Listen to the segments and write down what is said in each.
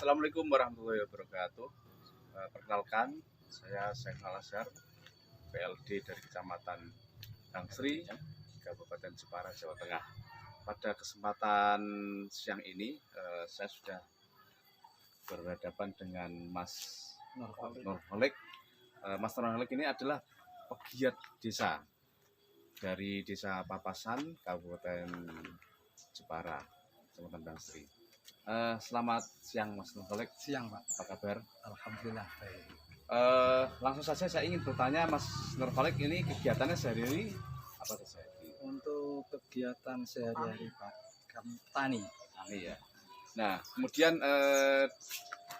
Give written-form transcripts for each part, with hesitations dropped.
Assalamualaikum warahmatullahi wabarakatuh. Perkenalkan, saya Syekh Al-Azhar, PLD dari Kecamatan Dangsri, Kabupaten Jepara, Jawa Tengah. Pada kesempatan siang ini, saya sudah berhadapan dengan Mas Nurholik. Mas Nurholik ini adalah pegiat desa dari Desa Papasan, Kabupaten Jepara, Kecamatan Dangsri. Selamat siang Mas Nurholik. Siang Pak. Apa kabar? Alhamdulillah baik. Langsung saja saya ingin bertanya Mas Nurholik, ini kegiatannya sehari-hari apa saja? Untuk kegiatan sehari-hari Pak, kami tani. Tani ya. Nah, kemudian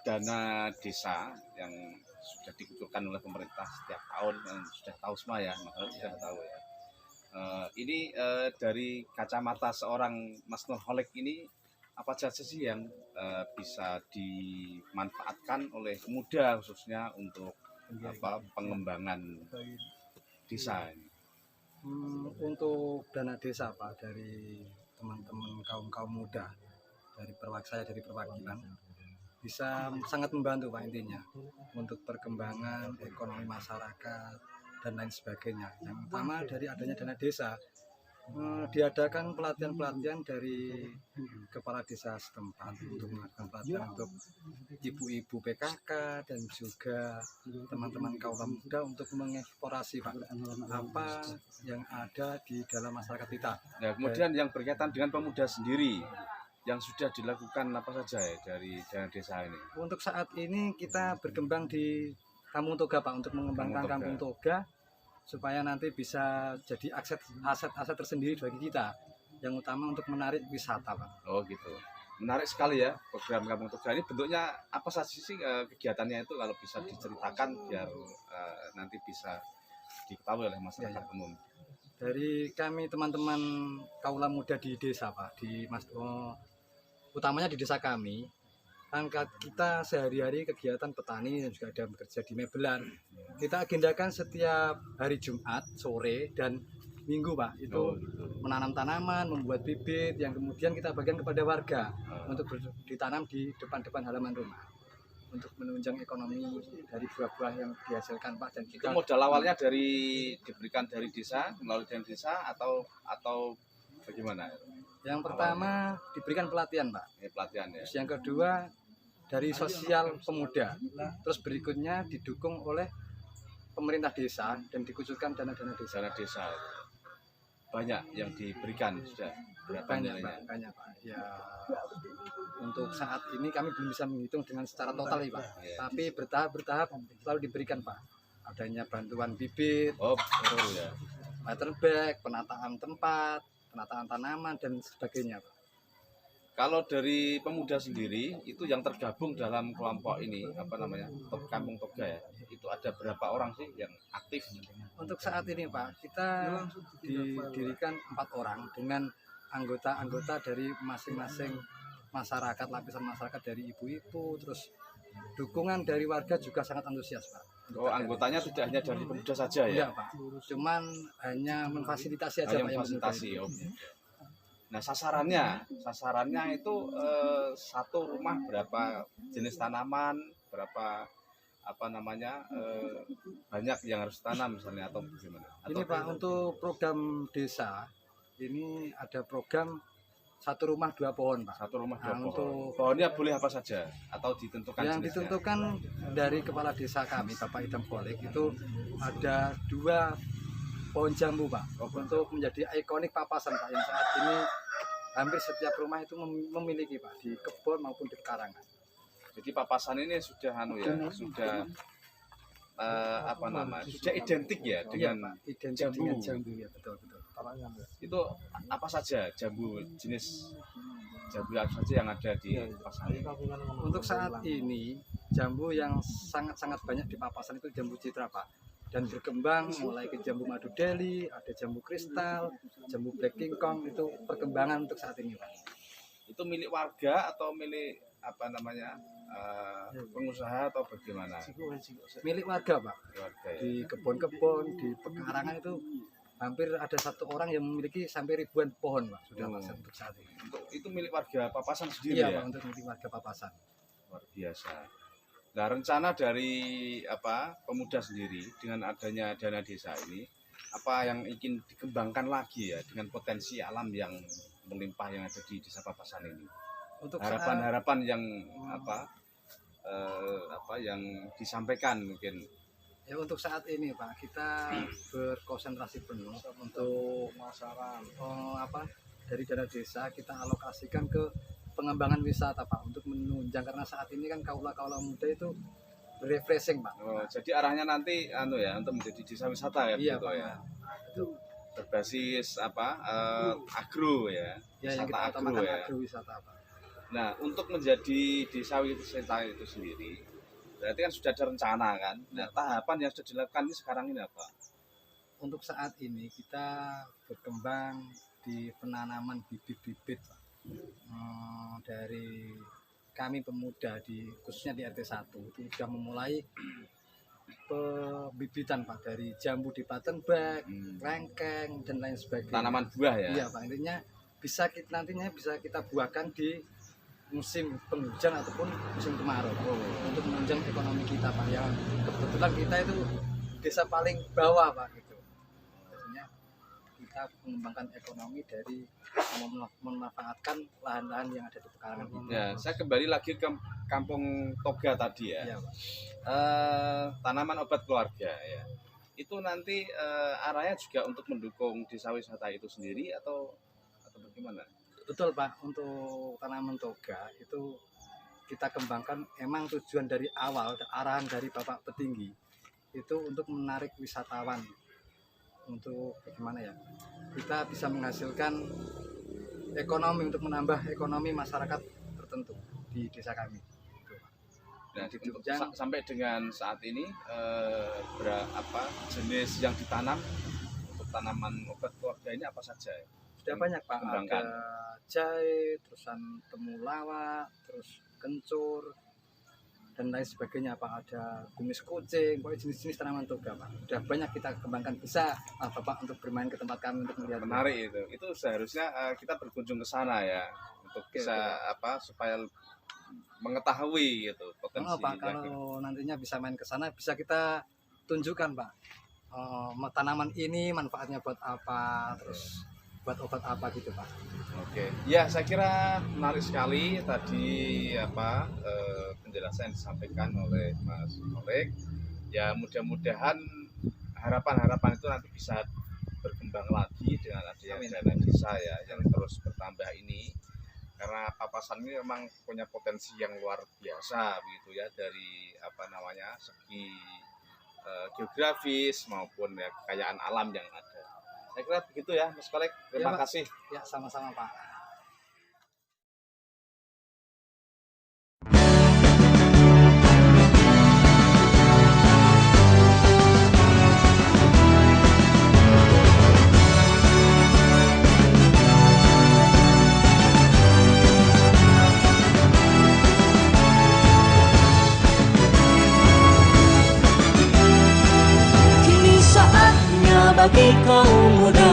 dana desa yang sudah dikucurkan oleh pemerintah setiap tahun, sudah tahu semua ya, Mas Nurholik sudah tahu ya. Ini dari kacamata seorang Mas Nurholik ini, apa saja sih yang bisa dimanfaatkan oleh pemuda khususnya untuk pengembangan desa ini? Untuk dana desa Pak, dari teman-teman kaum muda dari perwakilan bisa sangat membantu Pak, intinya untuk perkembangan ekonomi masyarakat dan lain sebagainya. Yang utama dari adanya dana desa, diadakan pelatihan-pelatihan dari kepala desa setempat untuk melakukan pelatihan untuk ibu-ibu PKK dan juga teman-teman kaum muda untuk mengeksplorasi Pak, apa yang ada di dalam masyarakat kita. Nah, kemudian yang berkaitan dengan pemuda sendiri yang sudah dilakukan apa saja ya dari dana desa ini? Untuk saat ini kita berkembang di Kampung Toga Pak, untuk mengembangkan Kampung Toga supaya nanti bisa jadi aset tersendiri bagi kita, yang utama untuk menarik wisata Pak. Oh gitu, menarik sekali ya program Kampung Toga ini. Bentuknya apa saja sih kegiatannya itu, kalau bisa diceritakan biar nanti bisa diketahui oleh masyarakat umum. Dari kami teman-teman kaula muda di desa Pak, utamanya di desa kami, kita sehari-hari kegiatan petani dan juga ada bekerja di mebelan. Kita agendakan setiap hari Jumat sore dan Minggu Pak, itu menanam tanaman, membuat bibit yang kemudian kita bagikan kepada warga untuk ditanam di depan halaman rumah, untuk menunjang ekonomi dari buah-buah yang dihasilkan Pak. Dan itu modal awalnya diberikan dari desa, melalui dana desa atau bagaimana? Yang pertama diberikan pelatihan Pak. Pelatihan ya. Terus yang kedua dari sosial pemuda. Terus berikutnya didukung oleh pemerintah desa dan dikucurkan dana-dana desa. Dana desa banyak yang diberikan sudah berapa banyak Pak. Ya, untuk saat ini kami belum bisa menghitung dengan secara total ya Pak. Ya. Tapi bertahap selalu diberikan Pak. Adanya bantuan bibit, ya. Water bag, penataan tempat, penataan tanaman dan sebagainya Pak. Kalau dari pemuda sendiri itu yang tergabung dalam kelompok ini, apa namanya, Kampung Toga ya, itu ada berapa orang sih yang aktif? Untuk saat ini Pak, kita didirikan 4 orang dengan anggota-anggota dari masing-masing masyarakat, lapisan masyarakat, dari ibu-ibu, terus dukungan dari warga juga sangat antusias Pak. Oh, anggotanya tidak hanya dari pemuda saja ya? Iya Pak, cuman hanya memfasilitasi aja Pak. Memfasilitasi, Nah, sasarannya itu satu rumah berapa jenis tanaman, berapa banyak yang harus tanam misalnya, atau bagaimana? Ini Pak, untuk program desa ini ada program 1 rumah 2 pohon Pak. 1 rumah 2 pohon. Untuk pohonnya boleh apa saja atau ditentukan? Yang jenisnya ditentukan dari kepala desa kami, Bapak Idam Kholik, itu ada 2 pohon jambu Pak, untuk menjadi ikonik Papasan Pak, yang saat ini hampir setiap rumah itu memiliki Pak, di kebun maupun di karangan. Jadi Papasan ini sudah sudah sudah identik ya dengan jambu ya, betul. Itu apa saja jenis jambu apa saja yang ada di Papasan? Untuk saat ini jambu yang sangat banyak di Papasan itu jambu citra Pak, dan berkembang mulai ke jambu madu Delhi, ada jambu kristal, jambu black king kong, itu perkembangan untuk saat ini Pak. Itu milik warga atau milik pengusaha atau bagaimana? Milik warga Pak. Di kebun-kebun, di pekarangan itu hampir ada 1 orang yang memiliki sampai ribuan pohon Pak, sudah Pak, untuk saat ini. Itu milik warga Papasan sendiri ya? Iya Pak, untuk milik warga Papasan. luar biasa. Nah, rencana dari pemuda sendiri dengan adanya dana desa ini, apa yang ingin dikembangkan lagi ya dengan potensi alam yang melimpah yang ada di Desa Papasan ini? Untuk Harapan-harapan yang yang disampaikan mungkin. ya untuk saat ini Pak, kita berkonsentrasi penuh untuk dari dana desa kita alokasikan ke pengembangan wisata Pak, untuk menunjang, karena saat ini kan kaula muda itu refreshing Pak. Jadi arahnya nanti untuk menjadi desa wisata ya, iya, begitu Pak, ya. Itu Berbasis agro ya. ya yang kita utamakan agrowisata Pak. Nah, untuk menjadi desa wisata itu sendiri berarti kan sudah ada rencana kan. Nah, tahapan yang sudah dilakukan ini sekarang ini apa? Untuk saat ini kita berkembang di penanaman bibit-bibit Pak. Dari kami pemuda khususnya di RT 1 itu sudah memulai pembibitan Pak, dari jambu di Patenbak, lengkeng dan lain sebagainya. Tanaman buah ya? Iya Pak, intinya nantinya bisa kita buahkan di musim penghujan ataupun musim kemarau untuk menunjang ekonomi kita Pak. Ya kebetulan kita itu desa paling bawah Pak gitu. Biasanya kita mengembangkan ekonomi dari memanfaatkan lahan-lahan yang ada di pekarangan ini. Ya, saya kembali lagi ke Kampung Toga tadi ya. Iya, Pak. Tanaman obat keluarga ya. Itu nanti arahnya juga untuk mendukung desa wisata itu sendiri atau bagaimana? Betul Pak, untuk tanaman toga itu kita kembangkan, emang tujuan dari awal, arahan dari Bapak Petinggi itu untuk menarik wisatawan, untuk bagaimana ya, kita bisa menghasilkan ekonomi, untuk menambah ekonomi masyarakat tertentu di desa kami. Nah, sampai dengan saat ini berapa jenis yang ditanam untuk tanaman obat keluarga ini apa saja? Sudah banyak Pak, ada jahe, terusan temulawak, terus kencur dan lain sebagainya Pak, ada kumis kucing, pokoknya jenis-jenis tanaman toga Pak. Sudah banyak kita kembangkan, bisa Bapak untuk bermain ke tempat kami untuk melihat. Menarik itu seharusnya kita berkunjung ke sana ya, untuk bisa supaya mengetahui gitu potensi. Pak, kalau nantinya bisa main ke sana, bisa kita tunjukkan Pak, tanaman ini manfaatnya buat apa, terus buat obat apa gitu Pak. Oke, ya saya kira menarik sekali tadi penjelasan yang disampaikan oleh Mas Olek. Ya mudah-mudahan harapan-harapan itu nanti bisa berkembang lagi dengan adanya dana desa ya yang terus bertambah ini. Karena Papasan ini memang punya potensi yang luar biasa begitu ya, dari segi geografis maupun ya kekayaan alam yang ada. Saya kira begitu ya Mas Kolek, terima kasih. Ya sama-sama Pak. Bagi kaum muda,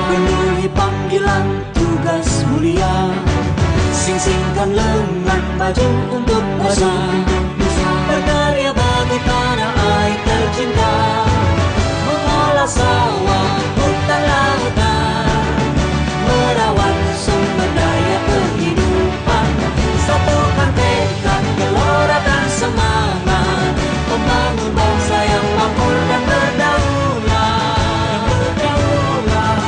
penuhi panggilan tugas mulia, sing-singkan lengan baju untuk nusa, berkarya bagi tanah air.